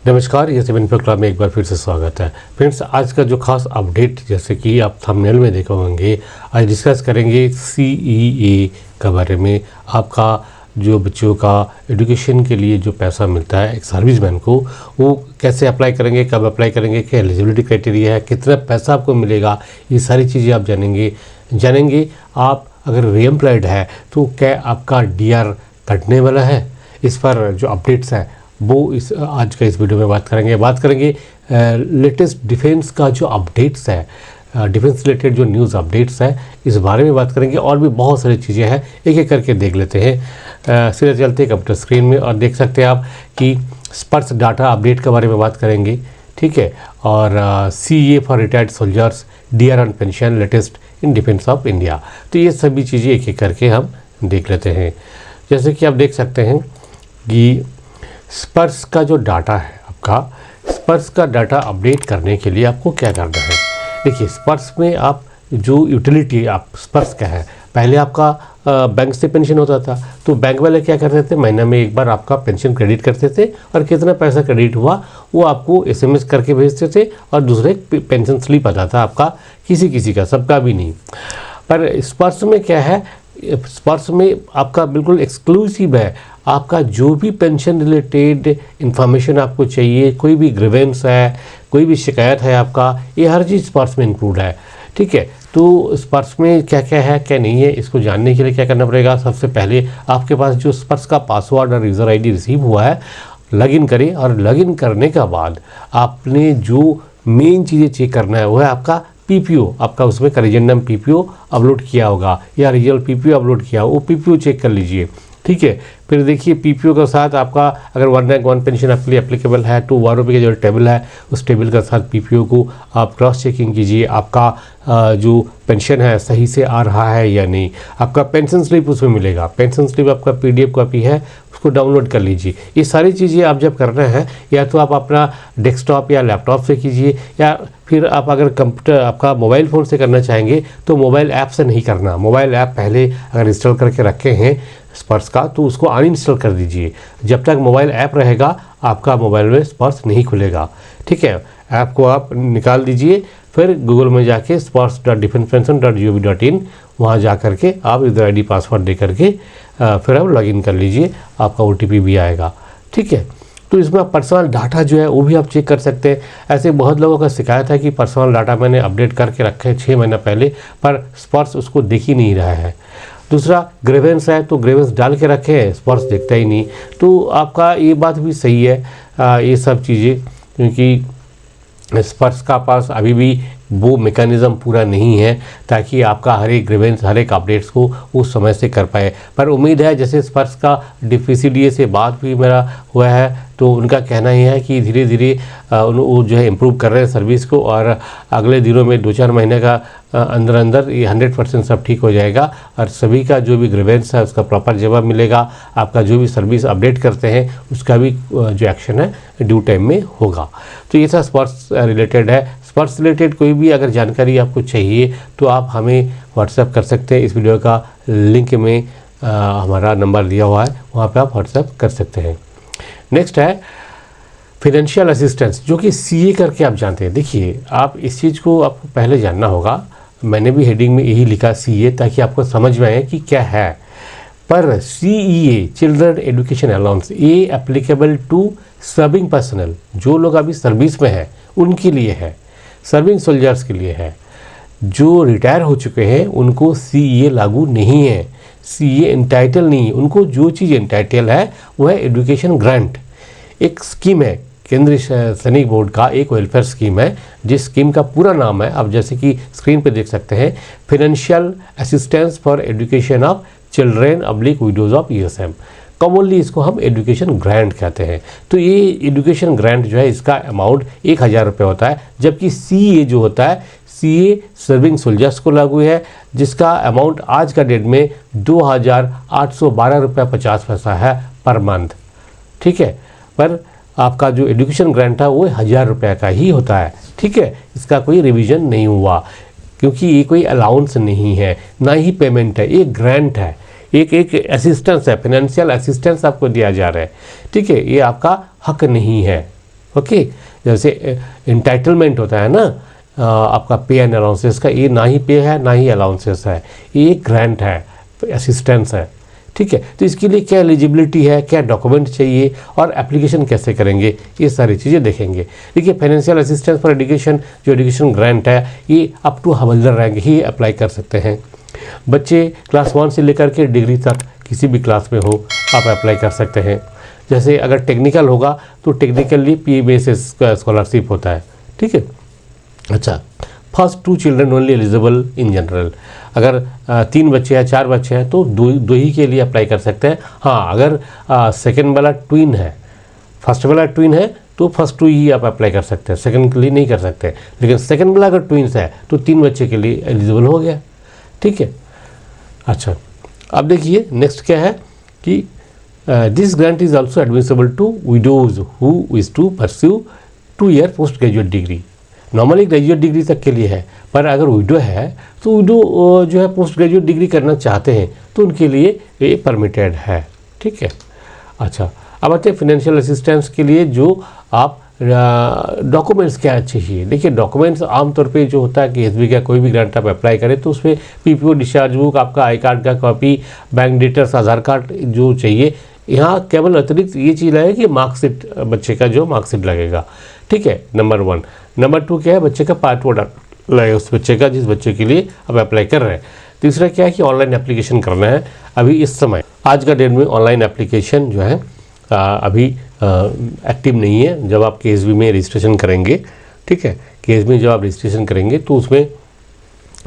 नमस्कार, ये seven club में एक बार फिर से स्वागत है। फ्रेंड्स, आज का जो खास अपडेट, जैसे कि आप थंबनेल में देखे होंगे, आज डिस्कस करेंगे सीईए के बारे में। आपका जो बच्चों का एजुकेशन के लिए जो पैसा मिलता है एक सर्विसमैन को, वो कैसे अप्लाई करेंगे, कब अप्लाई करेंगे, क्या एलिजिबिलिटी क्राइटेरिया है, कितना पैसा आपको मिलेगा, ये सारी चीज़ें आप जानेंगे। आप अगर रीएम्प्लॉयड है तो क्या आपका डीआर कटने वाला है, इस पर जो अपडेट्स है वो आज का इस वीडियो में बात करेंगे। लेटेस्ट डिफेंस का जो अपडेट्स है, डिफेंस रिलेटेड जो न्यूज़ अपडेट्स है, इस बारे में बात करेंगे। और भी बहुत सारी चीज़ें हैं, एक एक करके देख लेते हैं। सीधे चलते हैं कंप्यूटर स्क्रीन में और देख सकते हैं आप कि स्पर्श डाटा अपडेट के बारे में बात करेंगे, ठीक है। और CA for retired soldiers, DR on pension latest in defence of India, तो ये सभी चीज़ें एक एक करके हम देख लेते हैं। जैसे कि आप देख सकते हैं कि स्पर्श का जो डाटा है, आपका स्पर्श का डाटा अपडेट करने के लिए आपको क्या करना है। देखिए, स्पर्श में आप जो यूटिलिटी आप स्पर्श का है, पहले आपका बैंक से पेंशन होता था, तो बैंक वाले क्या करते थे, महीना में एक बार आपका पेंशन क्रेडिट करते थे और कितना पैसा क्रेडिट हुआ वो आपको एसएमएस करके भेजते थे और दूसरे पेंशन स्लिप आता था आपका, किसी का, सबका भी नहीं। पर स्पर्श में क्या है, स्पर्श में आपका बिल्कुल एक्सक्लूसिव है। आपका जो भी पेंशन रिलेटेड इन्फॉर्मेशन आपको चाहिए, कोई भी ग्रीवेंस है, कोई भी शिकायत है आपका, ये हर चीज़ स्पर्श में इंक्लूड है, ठीक है। तो स्पर्श में क्या क्या है, क्या नहीं है, इसको जानने के लिए क्या करना पड़ेगा। सबसे पहले आपके पास जो स्पर्श का पासवर्ड और यूज़र आईडी रिसीव हुआ है, लॉगिन करें। और लॉगिन करने के बाद आपने जो मेन चीज़ें चेक करना है वो है आपका पीपीओ। आपका उसमें करेजेंडम पीपीओ अपलोड किया होगा या रियल पीपीओ अपलोड किया हो, वो पीपीओ चेक कर लीजिए, ठीक है। फिर देखिए, पीपीओ के साथ आपका अगर 1 रैंक 1 पेंशन आपके लिए एप्लीकेबल है तो 1 रुपये का जो टेबल है उस टेबल के साथ पीपीओ को आप क्रॉस चेकिंग कीजिए, आपका जो पेंशन है सही से आ रहा है या नहीं। आपका पेंशन स्लिप उसमें मिलेगा, पेंशन स्लिप आपका पीडीएफ कॉपी है, उसको डाउनलोड कर लीजिए। ये सारी चीज़ें आप जब करना है, या तो आप अपना डेस्कटॉप या लैपटॉप से कीजिए, या फिर आप अगर कंप्यूटर आपका मोबाइल फ़ोन से करना चाहेंगे तो मोबाइल ऐप से नहीं करना। मोबाइल ऐप पहले अगर इंस्टॉल करके रखे हैं स्पर्श का, तो उसको अनइंस्टॉल कर दीजिए। जब तक मोबाइल ऐप रहेगा आपका मोबाइल में स्पर्श नहीं खुलेगा, ठीक है। ऐप को आप निकाल दीजिए, फिर गूगल में जाके spars.defensepension.gov.in वहाँ जा करके आप यूज़र आईडी पासवर्ड दे करके फिर आप लॉगिन कर लीजिए, आपका ओटीपी भी आएगा, ठीक है। तो इसमें आप पर्सनल डाटा जो है वो भी आप चेक कर सकते हैं। ऐसे बहुत लोगों का शिकायत है कि पर्सनल डाटा मैंने अपडेट करके रखे 6 महीना पहले, पर स्पर्श उसको देख ही नहीं रहा है। दूसरा, ग्रीवेंस है तो ग्रीवेंस डाल के रखे हैं, स्पर्श देखता ही नहीं। तो आपका ये बात भी सही है, ये सब चीज़ें, क्योंकि स्पर्श का पास अभी भी वो मैकेनिज़्म पूरा नहीं है ताकि आपका हर एक ग्रीवेंस, हर एक अपडेट्स को उस समय से कर पाए। पर उम्मीद है, जैसे स्पर्श का डीपीसीडीए से बात भी मेरा हुआ है, तो उनका कहना ही है कि धीरे धीरे वो जो है इम्प्रूव कर रहे हैं सर्विस को, और अगले दिनों में 2-4 महीने का अंदर ये 100% सब ठीक हो जाएगा और सभी का जो भी ग्रीवेंस है उसका प्रॉपर जवाब मिलेगा। आपका जो भी सर्विस अपडेट करते हैं उसका भी जो एक्शन है ड्यू टाइम में होगा। तो ये सब स्पर्श रिलेटेड है। स्पर्श रिलेटेड कोई भी अगर जानकारी आपको चाहिए तो आप हमें व्हाट्सएप कर सकते हैं। इस वीडियो का लिंक में हमारा नंबर दिया हुआ है, वहाँ पे आप व्हाट्सएप कर सकते हैं। नेक्स्ट है फिनेंशियल असिस्टेंस, जो कि सीए करके आप जानते हैं। देखिए, आप इस चीज़ को आपको पहले जानना होगा। मैंने भी हेडिंग में यही लिखा सीए, ताकि आपको समझ में आए कि क्या है। पर सीईए, चिल्ड्रन एजुकेशन अलाउंस, ये एप्लीकेबल टू सर्विंग पर्सनल, जो लोग अभी सर्विस में हैं उनके लिए है, सर्विंग सोल्जर्स के लिए है। जो रिटायर हो चुके हैं उनको सीईए लागू नहीं है, सीए एंटाइटल नहीं है। उनको जो चीज़ एंटाइटल है वह है एजुकेशन ग्रांट। एक स्कीम है केंद्रीय सैनिक बोर्ड का, एक वेलफेयर स्कीम है, जिस स्कीम का पूरा नाम है, आप जैसे कि स्क्रीन पे देख सकते हैं, financial assistance for education of children / widows of USM. Commonly इसको हम एजुकेशन ग्रांट कहते हैं। तो ये एजुकेशन ग्रांट जो है, इसका अमाउंट 1000 रुपये होता है, जबकि सीए जो होता है, सीए सर्विंग सोल्जर्स को लागू है, जिसका अमाउंट आज का डेट में 2812 रुपये 50 पैसा है पर मंथ, ठीक है। पर आपका जो एजुकेशन ग्रांट है वो 1000 रुपये का ही होता है, ठीक है। इसका कोई रिवीजन नहीं हुआ, क्योंकि ये कोई अलाउंस नहीं है, ना ही पेमेंट है, ये ग्रांट है, एक असिस्टेंस है, फाइनेंशियल असिस्टेंस आपको दिया जा रहा है, ठीक है। ये आपका हक नहीं है, ओके, जैसे इंटाइटलमेंट होता है ना आपका पे एंड अलाउंसेस का, ये ना ही पे है ना ही अलाउंसेस है, ये एक ग्रांट है, असिस्टेंस है, ठीक है। तो इसके लिए क्या एलिजिबिलिटी है, क्या डॉक्यूमेंट चाहिए और एप्लीकेशन कैसे करेंगे, ये सारी चीज़ें देखेंगे। देखिए फाइनेंशियल असिस्टेंस फॉर एजुकेशन, जो एजुकेशन ग्रांट है ये अप टू हवलदार रैंक ही अप्लाई कर सकते हैं। बच्चे क्लास 1 से लेकर के डिग्री तक किसी भी क्लास में हो आप अप्लाई कर सकते हैं। जैसे अगर टेक्निकल होगा तो टेक्निकली PMS स्कॉलरशिप होता है, ठीक है। अच्छा, first 2 children only eligible in general, अगर 3 बच्चे हैं 4 बच्चे हैं तो दो ही के लिए अप्लाई कर सकते हैं। हाँ, अगर सेकेंड वाला ट्विन है, फर्स्ट वाला ट्विन है तो फर्स्ट 2 ही आप अप्लाई कर सकते हैं, सेकंड के लिए नहीं कर सकते। लेकिन सेकंड वाला अगर ट्विन्स है तो 3 बच्चे के लिए एलिजिबल हो गया, ठीक है। अच्छा, अब देखिए नेक्स्ट क्या है कि this grant is also admissible to widows who wish to pursue 2 year post graduate degree. Normally graduate degree तक के लिए है, पर अगर विडो है तो विडो जो है पोस्ट ग्रेजुएट डिग्री करना चाहते हैं तो उनके लिए ये परमिटेड है, ठीक है। अच्छा, अब आते हैं फाइनेंशियल असिस्टेंस के लिए जो आप डॉक्यूमेंट्स क्या चाहिए। देखिए डॉक्यूमेंट्स आमतौर पे जो होता है कि SBI का कोई भी ग्रांट आप अप्लाई करें तो उसमें PPO डिस्चार्ज बुक, आपका आई कार्ड का कॉपी, बैंक डिटेल्स, आधार कार्ड जो चाहिए। यहाँ केवल अतिरिक्त ये चीज़ है कि मार्कशीट, बच्चे का जो मार्कशीट लगेगा, ठीक है, नंबर 1। नंबर 2 क्या है, बच्चे का पासपोर्ट लगेगा उस बच्चे का जिस बच्चे के लिए आप अप्लाई कर रहे हैं। तीसरा क्या है कि ऑनलाइन एप्लीकेशन करना है। अभी इस समय आज का डेट में ऑनलाइन एप्लीकेशन जो है अभी एक्टिव नहीं है। जब आप KSB में रजिस्ट्रेशन करेंगे, ठीक है, KSB में जब आप रजिस्ट्रेशन करेंगे तो उसमें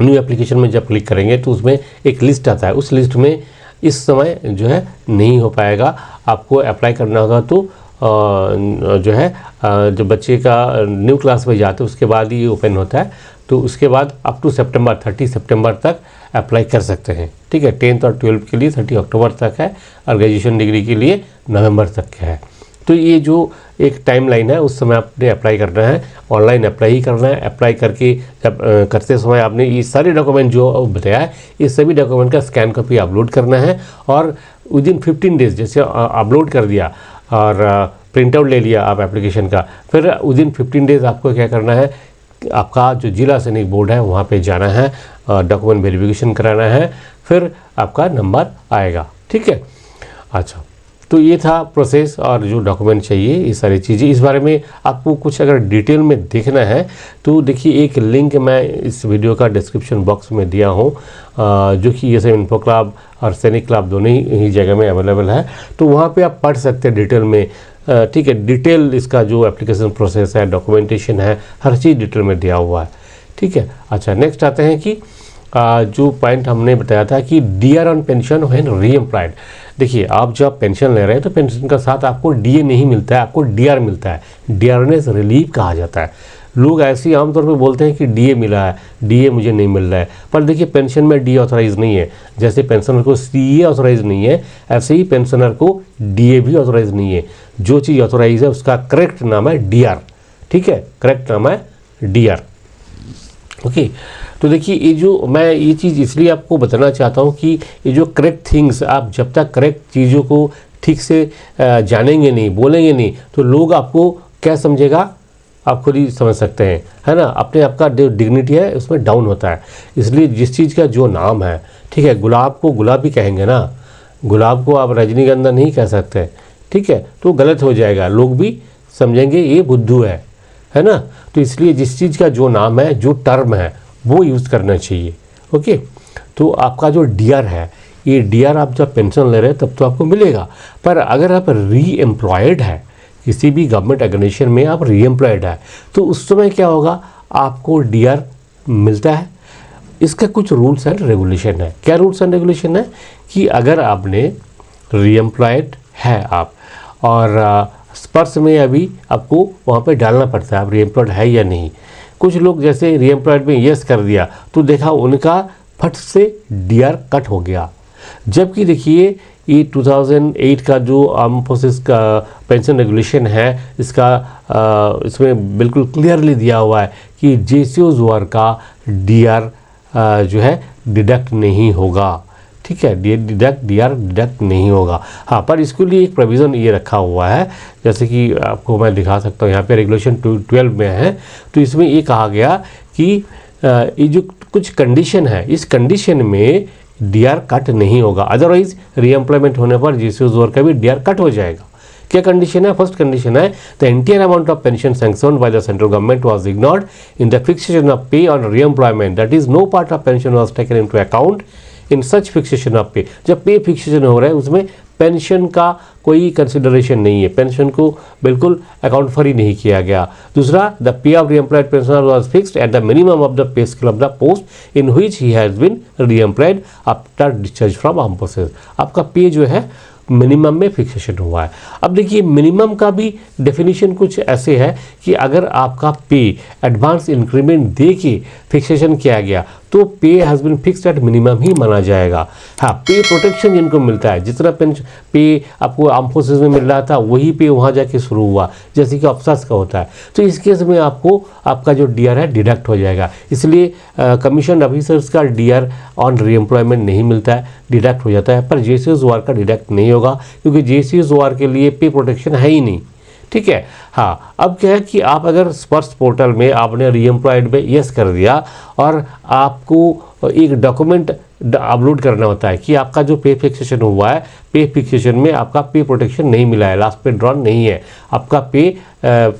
न्यू एप्लीकेशन में जब क्लिक करेंगे तो उसमें एक लिस्ट आता है, उस लिस्ट में इस समय जो है नहीं हो पाएगा, आपको अप्लाई करना होगा। तो जो है जब बच्चे का न्यू क्लास में जाते हैं उसके बाद ही ओपन होता है, तो उसके बाद अप टू सितंबर 30 सितंबर तक अप्लाई कर सकते हैं, ठीक है। 10th और 12th के लिए 30 अक्टूबर तक है और ग्रेजुएशन डिग्री के लिए नवंबर तक है। तो ये जो एक टाइम लाइन है उस समय आपने अप्लाई करना है, ऑनलाइन अप्लाई ही करना है। अप्लाई करके जब करते समय आपने ये सारे डॉक्यूमेंट जो बताया है ये सभी डॉक्यूमेंट का स्कैन कॉपी अपलोड करना है और विदिन 15 डेज जैसे अपलोड कर दिया और प्रिंट आउट ले लिया आप एप्लीकेशन का, फिर विदिन 15 डेज आपको क्या करना है, आपका जो जिला सैनिक बोर्ड है वहाँ पे जाना है, डॉक्यूमेंट वेरिफिकेशन कराना है, फिर आपका नंबर आएगा, ठीक है। अच्छा, तो ये था प्रोसेस और जो डॉक्यूमेंट चाहिए ये सारी चीज़ें। इस बारे में आपको कुछ अगर डिटेल में देखना है तो देखिए एक लिंक मैं इस वीडियो का डिस्क्रिप्शन बॉक्स में दिया हूँ, जो कि ये इन्फो क्लब और सैनिक क्लब दोनों ही जगह में अवेलेबल है, तो वहाँ पे आप पढ़ सकते हैं डिटेल में, ठीक है। डिटेल इसका जो एप्लीकेशन प्रोसेस है, डॉक्यूमेंटेशन है, हर चीज़ डिटेल में दिया हुआ है, ठीक है। अच्छा, नेक्स्ट आते हैं कि जो पॉइंट हमने बताया था कि DR ऑन पेंशन व्हेन रीएम्प्लॉयड। देखिए आप जब पेंशन ले रहे हैं तो पेंशन का साथ आपको DA नहीं मिलता है, आपको DR मिलता है, डियरनेस रिलीफ कहा जाता है। लोग ऐसे ही आमतौर पे बोलते हैं कि DA मिला है, DA मुझे नहीं मिल रहा है, पर देखिए पेंशन में DA ऑथोराइज नहीं है। जैसे पेंशनर को CA ऑथोराइज नहीं है, ऐसे ही पेंशनर को DA भी ऑथोराइज नहीं है। जो चीज़ ऑथोराइज है उसका करेक्ट नाम है DR, ठीक है, करेक्ट नाम है DR, ओके। तो देखिए ये जो मैं ये चीज़ इसलिए आपको बताना चाहता हूँ कि ये जो करेक्ट थिंग्स, आप जब तक करेक्ट चीज़ों को ठीक से जानेंगे नहीं, बोलेंगे नहीं, तो लोग आपको क्या समझेगा आप खुद ही समझ सकते हैं, है ना। अपने आप का जो डिग्निटी है उसमें डाउन होता है। इसलिए जिस चीज़ का जो नाम है, ठीक है, गुलाब को गुलाब ही कहेंगे ना, गुलाब को आप रजनीगंधा नहीं कह सकते, ठीक है, तो गलत हो जाएगा, लोग भी समझेंगे ये बुद्धू है ना। तो इसलिए जिस चीज़ का जो नाम है, जो टर्म है, वो यूज़ करना चाहिए, ओके। तो आपका जो DR है, ये DR आप जब पेंशन ले रहे हैं तब तो आपको मिलेगा, पर अगर आप रीएम्प्लॉयड है, किसी भी गवर्नमेंट ऑर्गेनाइजेशन में आप रीएम्प्लॉयड है, तो उस समय क्या होगा, आपको DR मिलता है। इसका कुछ रूल्स एंड रेगुलेशन है। क्या रूल्स एंड रेगुलेशन है कि अगर आपने रीएम्प्लॉयड है आप और स्पर्श में अभी आपको वहाँ पे डालना पड़ता है आप रीएम्प्लॉयड है या नहीं। कुछ लोग जैसे रीएम्प्लॉयड में यस कर दिया तो देखा उनका फट से DR कट हो गया, जबकि देखिए ये 2008 का जो आर्म फोर्सेस का पेंशन रेगुलेशन है, इसमें बिल्कुल क्लियरली दिया हुआ है कि JCOs वर्ग का DR जो है डिडक्ट नहीं होगा, ठीक है, डीआर डिडक्ट नहीं होगा। हाँ, पर इसके लिए एक प्रोविज़न ये रखा हुआ है, जैसे कि आपको मैं दिखा सकता हूँ, यहाँ पे रेगुलेशन 12 में है, तो इसमें ये कहा गया कि ये जो कुछ कंडीशन है, इस कंडीशन में डीआर कट नहीं होगा, अदरवाइज रीएम्प्लॉयमेंट होने पर जीसीओ वर्क का भी डीआर कट हो जाएगा। क्या कंडीशन है? फर्स्ट कंडीशन है the entire amount of pension sanctioned by the central government was ignored in the fixation of pay on reemployment, that is no part of pension was taken into account in such fixation of pay. जब पे fixation हो रहा है उसमें pension का कोई consideration नहीं है, पेंशन को बिल्कुल अकाउंट फॉर ही नहीं किया गया। दूसरा, the pay of reemployed pensioner was fixed at the minimum of the pay scale of the post in which he has been reemployed after discharge from arm forces. आपका pay जो है minimum में fixation हुआ है। अब देखिए, minimum का भी डेफिनेशन कुछ ऐसे है कि अगर आपका पे एडवांस इंक्रीमेंट दे के फिक्सेशन किया गया तो पे has been fixed at minimum ही माना जाएगा। हाँ, पे प्रोटेक्शन जिनको मिलता है, जितना पे आपको आर्म फोर्सेज में मिल रहा था वही पे वहाँ जाके शुरू हुआ, जैसे कि अफसर्स का होता है, तो इस केस में आपको आपका जो डीआर है डिडक्ट हो जाएगा। इसलिए कमीशन ऑफिसर्स का डीआर ऑन रीएम्प्लॉयमेंट नहीं मिलता है, डिडक्ट हो जाता है, पर जेसीओ वार का डिडक्ट नहीं होगा क्योंकि जेसीओ वार के लिए पे प्रोटेक्शन है ही नहीं। ठीक है। हाँ, अब क्या है कि आप अगर स्पर्श पोर्टल में आपने रीएम्प्लॉयड में यस कर दिया और आपको एक डॉक्यूमेंट अपलोड करना होता है कि आपका जो पे फिक्सेशन हुआ है, पे फिक्सेशन में आपका पे प्रोटेक्शन नहीं मिला है, लास्ट पे ड्रॉन नहीं है, आपका पे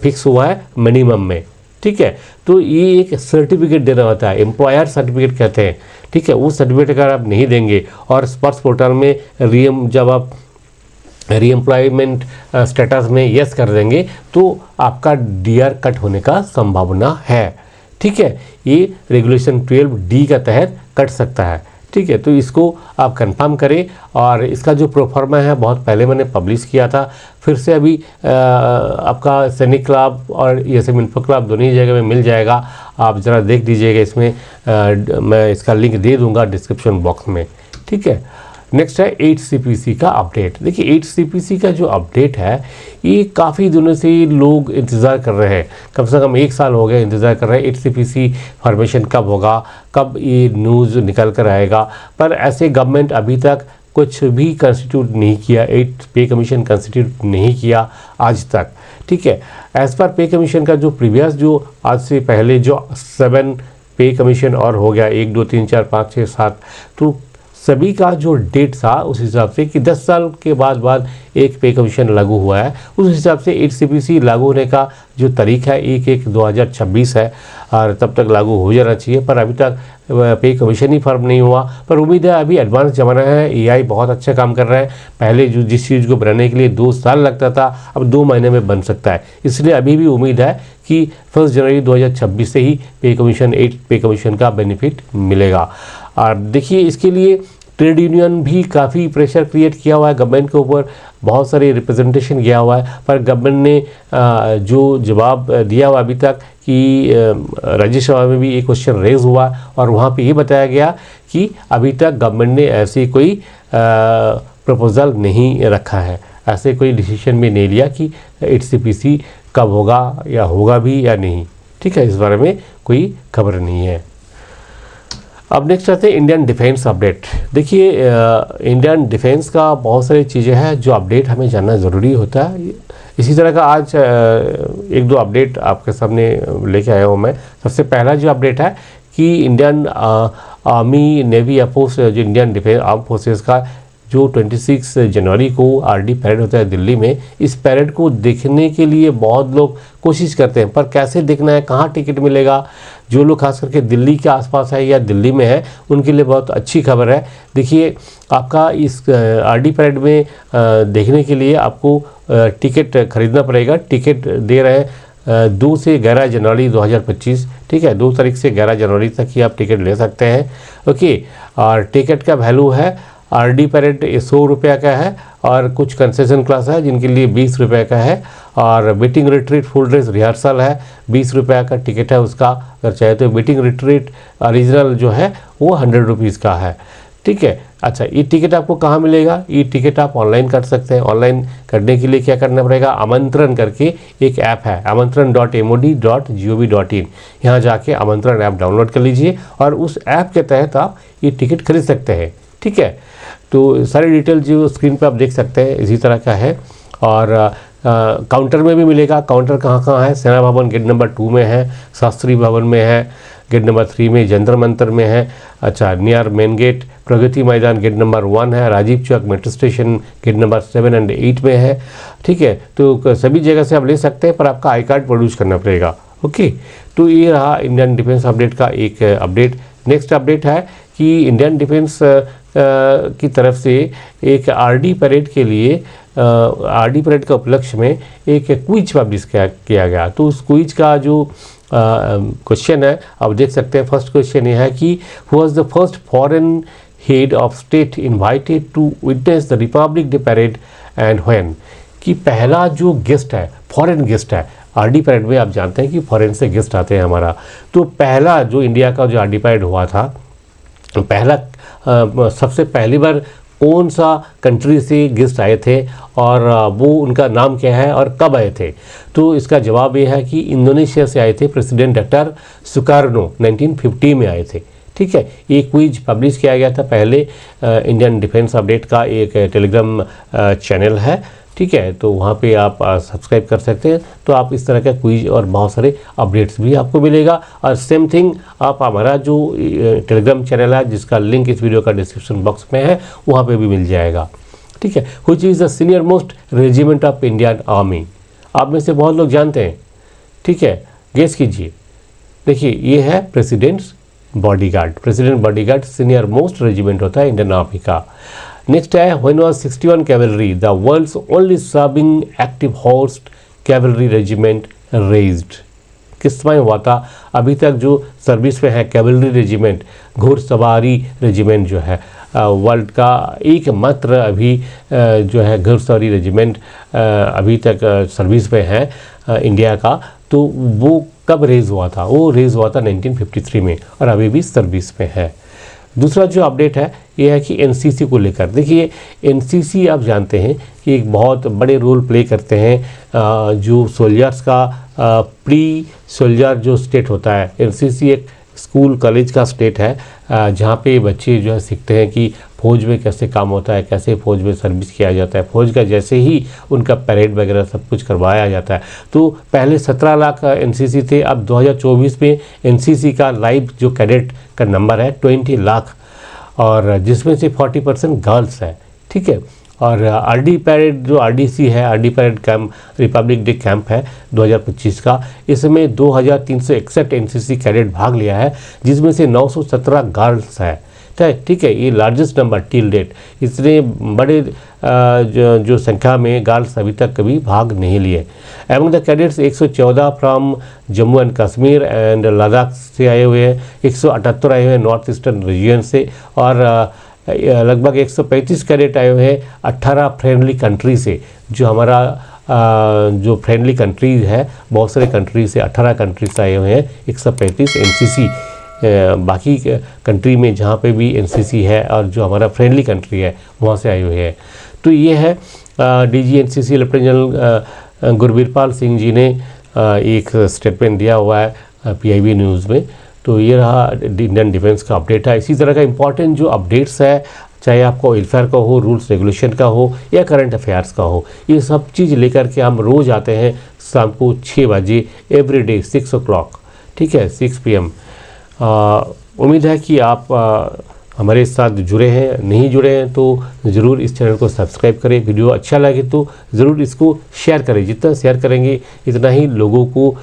फिक्स हुआ है मिनिमम में। ठीक है, तो ये एक सर्टिफिकेट देना होता है, एम्प्लॉयर सर्टिफिकेट कहते हैं। ठीक है, वो सर्टिफिकेट अगर आप नहीं देंगे और स्पर्श पोर्टल में जब आप रीएम्प्लॉयमेंट स्टेटस में यस कर देंगे तो आपका डीआर कट होने का संभावना है। ठीक है, ये रेगुलेशन 12D का तहत कट सकता है। ठीक है, तो इसको आप कंफर्म करें और इसका जो प्रोफार्मा है बहुत पहले मैंने पब्लिश किया था, फिर से अभी आपका सैनिक क्लब और ESM इन्फो क्लब दोनों ही जगह में मिल जाएगा, आप ज़रा देख लीजिएगा। इसमें मैं इसका लिंक दे दूंगा डिस्क्रिप्शन बॉक्स में। ठीक है, नेक्स्ट है 8CPC का अपडेट। देखिए, 8CPC का जो अपडेट है ये काफ़ी दिनों से लोग इंतज़ार कर रहे हैं, कम से कम 1 साल हो गया इंतज़ार कर रहे हैं 8CPC फॉर्मेशन कब होगा, कब ये न्यूज़ निकल कर आएगा। पर ऐसे गवर्नमेंट अभी तक कुछ भी कंस्टिट्यूट नहीं किया, 8 पे कमीशन कंस्टिट्यूट नहीं किया आज तक। ठीक है, एज़ पर पे कमीशन का जो प्रीवियस जो आज से पहले जो 7 पे कमीशन और हो गया, 1 2 3 4 5 6 7, तो सभी का जो डेट था उस हिसाब से कि 10 साल के बाद एक पे कमीशन लागू हुआ है, उस हिसाब से 8CPC लागू होने का जो तारीख है 1/1/2026 है और तब तक लागू हो जाना चाहिए। पर अभी तक पे कमीशन ही फर्म नहीं हुआ, पर उम्मीद है अभी एडवांस ज़माना है, AI बहुत अच्छा काम कर रहा है। पहले जो जिस चीज़ को बनाने के लिए 2 साल लगता था अब 2 महीने में बन सकता है, इसलिए अभी भी उम्मीद है कि 1 जनवरी 2026 से ही पे कमीशन 8 पे कमीशन का बेनिफिट मिलेगा। और देखिए, इसके लिए ट्रेड यूनियन भी काफ़ी प्रेशर क्रिएट किया हुआ है गवर्नमेंट के ऊपर, बहुत सारे रिप्रेजेंटेशन गया हुआ है, पर गवर्नमेंट ने जो जवाब दिया हुआ अभी तक कि राज्यसभा में भी एक क्वेश्चन रेज हुआ और वहाँ पे ये बताया गया कि अभी तक गवर्नमेंट ने ऐसी कोई प्रपोजल नहीं रखा है, ऐसे कोई डिसीजन भी नहीं लिया कि 8CPC कब होगा या होगा भी या नहीं। ठीक है, इस बारे में कोई खबर नहीं है। अब नेक्स्ट आते हैं इंडियन डिफेंस अपडेट। देखिए, इंडियन डिफेंस का बहुत सारी चीज़ें हैं जो अपडेट हमें जानना ज़रूरी होता है। इसी तरह का आज 1-2 अपडेट आपके सामने लेके आया हूँ मैं। सबसे पहला जो अपडेट है कि इंडियन आर्मी नेवी एयरफोर्स जो इंडियन डिफेंस आर्म फोर्सेस का जो 26 जनवरी को RD पैरेड होता है दिल्ली में, इस पैरेड को देखने के लिए बहुत लोग कोशिश करते हैं, पर कैसे देखना है, कहाँ टिकट मिलेगा, जो लोग खास करके दिल्ली के आसपास है या दिल्ली में है उनके लिए बहुत अच्छी खबर है। देखिए, आपका इस RD पैरेड में देखने के लिए आपको टिकट खरीदना पड़ेगा। टिकट दे रहे हैं 2 से 11 जनवरी 2025। ठीक है, 2 तारीख से 11 जनवरी तक ही आप टिकट ले सकते हैं। ओके, और टिकट का वैल्यू है RD पैरेड 100 रुपये का है और कुछ कंसेशन क्लास है जिनके लिए 20 रुपये का है, और waiting retreat full dress rehearsal है 20 रुपये का टिकट है उसका, अगर चाहे तो वेटिंग रिट्रीट ओरिजिनल जो है वो 100 रुपीज़ का है। ठीक है, अच्छा, ये टिकट आपको कहाँ मिलेगा? ये टिकट आप ऑनलाइन कर सकते हैं। ऑनलाइन करने के लिए क्या करना पड़ेगा? आमंत्रण करके एक ऐप है, amantran.mod.gov.in, यहाँ जाके आमंत्रण ऐप डाउनलोड कर लीजिए और उस ऐप के तहत आप ये टिकट खरीद सकते हैं। ठीक है। तो सारी डिटेल जो स्क्रीन पे आप देख सकते हैं इसी तरह का है। और काउंटर में भी मिलेगा। काउंटर कहाँ कहाँ है? सेना भवन गेट नंबर 2 में है, शास्त्री भवन में है, गेट नंबर 3 में, जंतर मंतर में है, अच्छा near main gate, Pragati Maidan gate number 1 है, Rajiv Chowk metro station gate number 7 और 8 में है, ठीक है। तो सभी जगह से आप ले सकते हैं, पर आपका आई कार्ड प्रोड्यूस करना पड़ेगा। ओके, तो ये रहा इंडियन डिफेंस अपडेट का एक अपडेट। नेक्स्ट अपडेट है कि इंडियन डिफेंस की तरफ से एक आरडी परेड के लिए आरडी परेड के उपलक्ष्य में एक क्विज पब्लिश किया गया। तो उस क्विज का जो क्वेश्चन है आप देख सकते हैं। फर्स्ट क्वेश्चन ये है कि who was the first foreign head of state invited to witness the republic day parade and when. कि पहला जो गेस्ट है, फॉरेन गेस्ट है आरडी परेड में, आप जानते हैं कि फॉरेन से गेस्ट आते हैं हमारा। तो पहला जो इंडिया का जो आरडी परेड हुआ था, पहला सबसे पहली बार कौन सा कंट्री से गेस्ट आए थे और वो उनका नाम क्या है और कब आए थे? तो इसका जवाब ये है कि इंडोनेशिया से आए थे। प्रेसिडेंट डॉक्टर सुकार्नो 1950 में आए थे, ठीक है। ये क्विज पब्लिश किया गया था पहले। इंडियन डिफेंस अपडेट का एक टेलीग्राम चैनल है, ठीक है। तो वहाँ पे आप सब्सक्राइब कर सकते हैं। तो आप इस तरह का क्विज और बहुत सारे अपडेट्स भी आपको मिलेगा। और सेम थिंग आप हमारा जो टेलीग्राम चैनल है जिसका लिंक इस वीडियो का डिस्क्रिप्शन बॉक्स में है, वहाँ पे भी मिल जाएगा, ठीक है। Which is the senior most regiment of Indian army? आप में से बहुत लोग जानते हैं, ठीक है, गेस कीजिए। देखिए ये है president's bodyguard. President bodyguard senior most regiment होता है इंडियन आर्मी का। नेक्स्ट है when was 61 cavalry the world's only serving active horse cavalry regiment raised? किस समय हुआ था? अभी तक जो सर्विस में है कैवलरी रेजिमेंट, घुड़सवारी रेजिमेंट जो है वर्ल्ड का एकमात्र अभी जो है घुड़सवारी रेजिमेंट अभी तक सर्विस में है इंडिया का। तो वो कब रेज हुआ था? वो रेज हुआ था 1953 में और अभी भी सर्विस में है। दूसरा जो अपडेट है ये है कि एनसीसी को लेकर। देखिए एनसीसी आप जानते हैं कि एक बहुत बड़े रोल प्ले करते हैं जो सोल्जर्स का प्री सोल्जर जो स्टेट होता है। एनसीसी एक स्कूल कॉलेज का स्टेट है जहाँ पे बच्चे जो है सीखते हैं कि फ़ौज में कैसे काम होता है, कैसे फ़ौज में सर्विस किया जाता है। फ़ौज का जैसे ही उनका परेड वगैरह सब कुछ करवाया जाता है। तो पहले 17 लाख एनसीसी थे, अब 2024 में एनसीसी का लाइव जो कैडेट का नंबर है 20 लाख, और जिसमें से 40% गर्ल्स है, ठीक है। और आरडी परेड जो आरडीसी है, RD parade camp Republic day camp है 2025 का, इसमें 2361 एनसीसी कैडेट भाग लिया है, जिसमें से 917 गर्ल्स है, ठीक है। ये लार्जेस्ट नंबर टिल डेट। इतने बड़े जो संख्या में गर्ल्स अभी तक कभी भाग नहीं लिए। Among the cadets 114 from Jammu and Kashmir and Ladakh से आए हुए हैं, 178 आए हुए हैं नॉर्थ ईस्टर्न रीजन से, और लगभग 135 कैडेट आए हुए हैं 18 फ्रेंडली कंट्री से। जो हमारा जो फ्रेंडली कंट्रीज है, बहुत सारे कंट्री से 18 कंट्री से आए हुए हैं 135 एनसीसी। बाकी कंट्री में जहाँ पे भी एनसीसी है और जो हमारा फ्रेंडली कंट्री है वहाँ से आए हुए हैं। तो ये है DG NCC lieutenant general Gurbirpal Singh ji ने एक स्टेटमेंट दिया हुआ है पीआईबी न्यूज़ में। तो ये रहा इंडियन डिफेंस का अपडेट है। इसी तरह का इंपॉर्टेंट जो अपडेट्स है, चाहे आपको वेलफेयर का हो, रूल्स रेगुलेशन का हो या करंट अफेयर्स का हो, ये सब चीज़ लेकर के हम रोज़ आते हैं शाम को 6 बजे एवरीडे 6 o'clock, ठीक है, 6 PM। उम्मीद है कि आप हमारे साथ जुड़े हैं। नहीं जुड़े हैं तो ज़रूर इस चैनल को सब्सक्राइब करें। वीडियो अच्छा लगे तो ज़रूर इसको शेयर करें। जितना शेयर करेंगे इतना ही लोगों को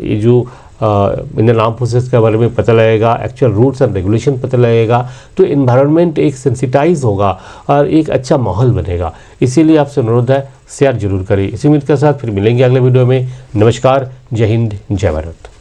ये जो इंडियन आर्म फोर्सेस के बारे में पता लगेगा, एक्चुअल रूल्स एंड रेगुलेशन पता लगेगा। तो इन्वायरमेंट एक सेंसिटाइज होगा और एक अच्छा माहौल बनेगा। इसीलिए आपसे अनुरोध है शेयर जरूर करें। इसी उम्मीद के साथ फिर मिलेंगे अगले वीडियो में। नमस्कार, जय हिंद, जय भारत।